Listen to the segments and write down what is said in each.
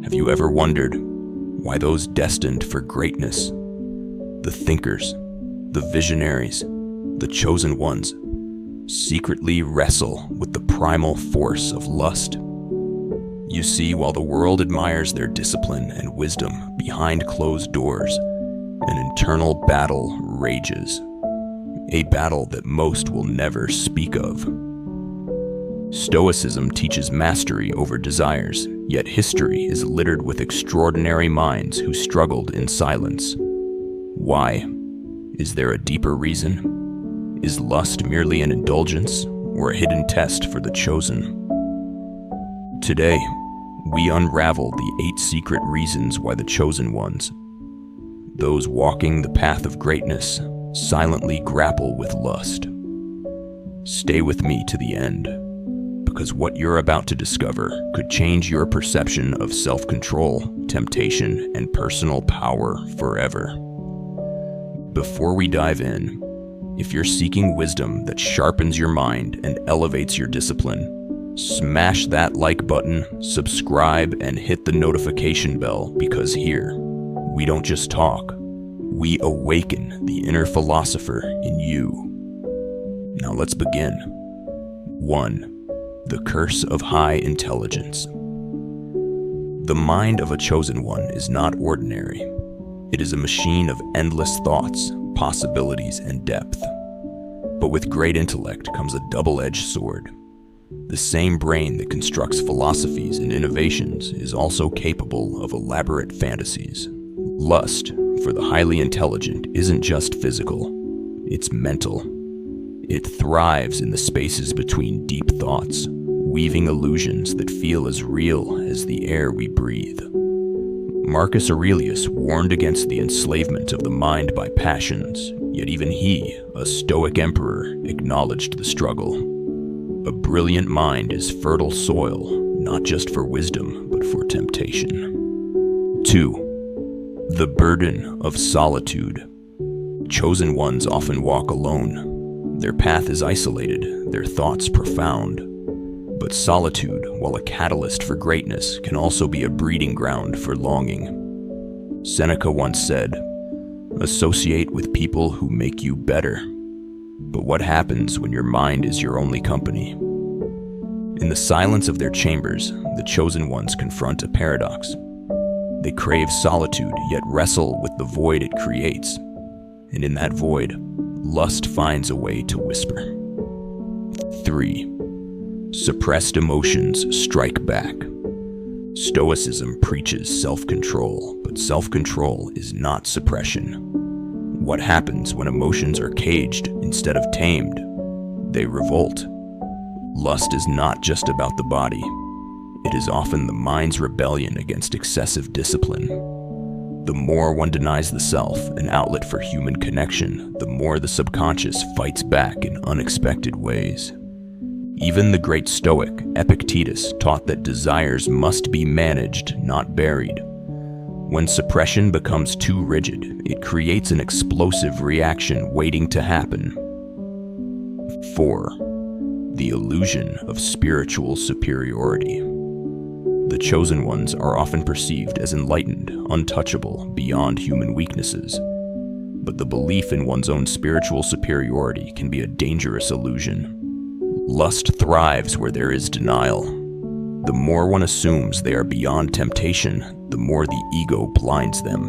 Have you ever wondered why those destined for greatness, the thinkers, the visionaries, the chosen ones, secretly wrestle with the primal force of lust? You see, while the world admires their discipline and wisdom behind closed doors, an internal battle rages, a battle that most will never speak of. Stoicism teaches mastery over desires, yet history is littered with extraordinary minds who struggled in silence. Why? Is there a deeper reason? Is lust merely an indulgence or a hidden test for the chosen? Today, we unravel the 8 secret reasons why the chosen ones, those walking the path of greatness, silently grapple with lust. Stay with me to the end, because what you're about to discover could change your perception of self-control, temptation, and personal power forever. Before we dive in, if you're seeking wisdom that sharpens your mind and elevates your discipline, smash that like button, subscribe, and hit the notification bell, because here, we don't just talk, we awaken the inner philosopher in you. Now let's begin. 1. The curse of high intelligence. The mind of a chosen one is not ordinary. It is a machine of endless thoughts, possibilities, and depth. But with great intellect comes a double-edged sword. The same brain that constructs philosophies and innovations is also capable of elaborate fantasies. Lust, for the highly intelligent, isn't just physical, it's mental. It thrives in the spaces between deep thoughts, weaving illusions that feel as real as the air we breathe. Marcus Aurelius warned against the enslavement of the mind by passions, yet even he, a Stoic emperor, acknowledged the struggle. A brilliant mind is fertile soil, not just for wisdom, but for temptation. 2. The burden of solitude. Chosen ones often walk alone. Their path is isolated, their thoughts profound. But solitude, while a catalyst for greatness, can also be a breeding ground for longing. Seneca once said, "Associate with people who make you better." But what happens when your mind is your only company? In the silence of their chambers, the chosen ones confront a paradox. They crave solitude, yet wrestle with the void it creates. And in that void, lust finds a way to whisper. 3. Suppressed emotions strike back. Stoicism preaches self-control, but self-control is not suppression. What happens when emotions are caged instead of tamed? They revolt. Lust is not just about the body. It is often the mind's rebellion against excessive discipline. The more one denies the self, an outlet for human connection, the more the subconscious fights back in unexpected ways. Even the great Stoic, Epictetus, taught that desires must be managed, not buried. When suppression becomes too rigid, it creates an explosive reaction waiting to happen. 4. The illusion of spiritual superiority. The chosen ones are often perceived as enlightened, untouchable, beyond human weaknesses. But the belief in one's own spiritual superiority can be a dangerous illusion. Lust thrives where there is denial. The more one assumes they are beyond temptation, the more the ego blinds them.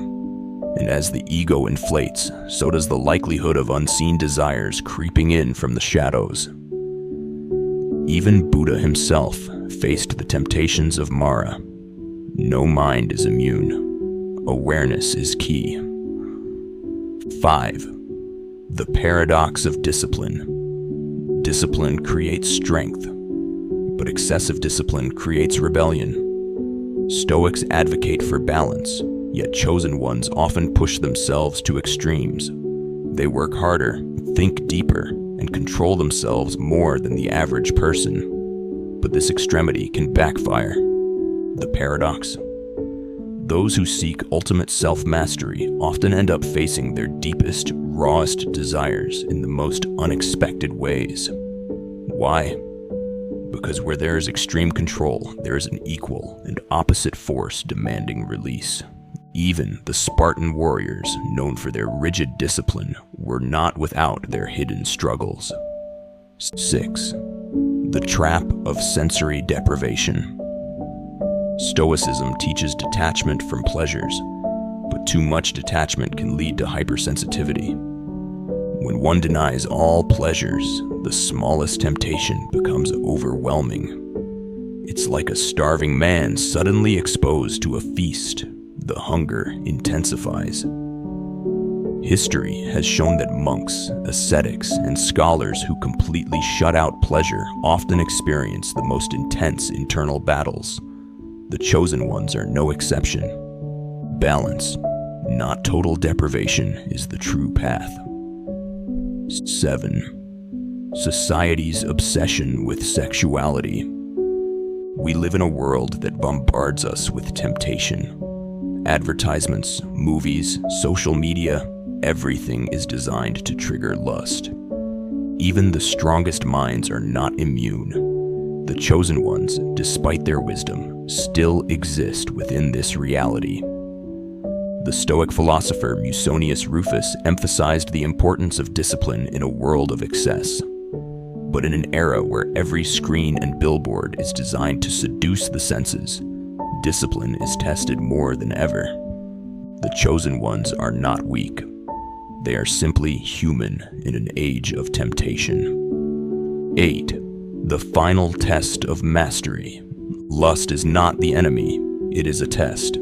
And as the ego inflates, so does the likelihood of unseen desires creeping in from the shadows. Even Buddha himself faced the temptations of Mara. No mind is immune. Awareness is key. 5. The paradox of discipline. Discipline creates strength, but excessive discipline creates rebellion. Stoics advocate for balance, yet chosen ones often push themselves to extremes. They work harder, think deeper, and control themselves more than the average person. But this extremity can backfire. The paradox? Those who seek ultimate self-mastery often end up facing their deepest, rawest desires in the most unexpected ways. Why? Because where there is extreme control, there is an equal and opposite force demanding release. Even the Spartan warriors, known for their rigid discipline, were not without their hidden struggles. 6. The trap of sensory deprivation. Stoicism teaches detachment from pleasures, but too much detachment can lead to hypersensitivity. When one denies all pleasures, the smallest temptation becomes overwhelming. It's like a starving man suddenly exposed to a feast. The hunger intensifies. History has shown that monks, ascetics, and scholars who completely shut out pleasure often experience the most intense internal battles. The chosen ones are no exception. Balance, not total deprivation, is the true path. 7. Society's obsession with sexuality. We live in a world that bombards us with temptation. Advertisements, movies, social media, everything is designed to trigger lust. Even the strongest minds are not immune. The chosen ones, despite their wisdom, still exist within this reality. The Stoic philosopher Musonius Rufus emphasized the importance of discipline in a world of excess. But in an era where every screen and billboard is designed to seduce the senses, discipline is tested more than ever. The chosen ones are not weak. They are simply human in an age of temptation. 8. The final test of mastery. Lust is not the enemy, it is a test.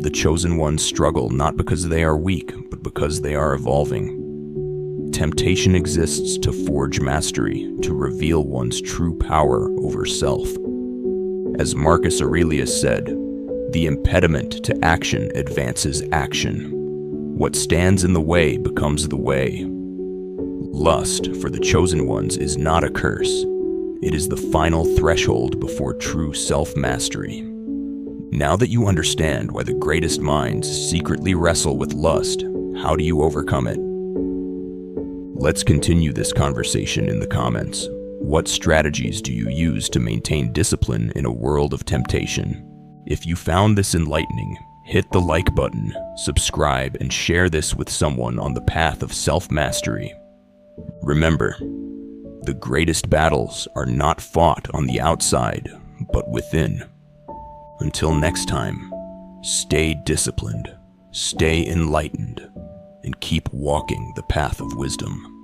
The chosen ones struggle not because they are weak, but because they are evolving. Temptation exists to forge mastery, to reveal one's true power over self. As Marcus Aurelius said, the impediment to action advances action. What stands in the way becomes the way. Lust, for the chosen ones, is not a curse. It is the final threshold before true self-mastery. Now that you understand why the greatest minds secretly wrestle with lust, how do you overcome it? Let's continue this conversation in the comments. What strategies do you use to maintain discipline in a world of temptation? If you found this enlightening, hit the like button, subscribe, and share this with someone on the path of self-mastery. Remember, the greatest battles are not fought on the outside, but within. Until next time, stay disciplined, stay enlightened, and keep walking the path of wisdom.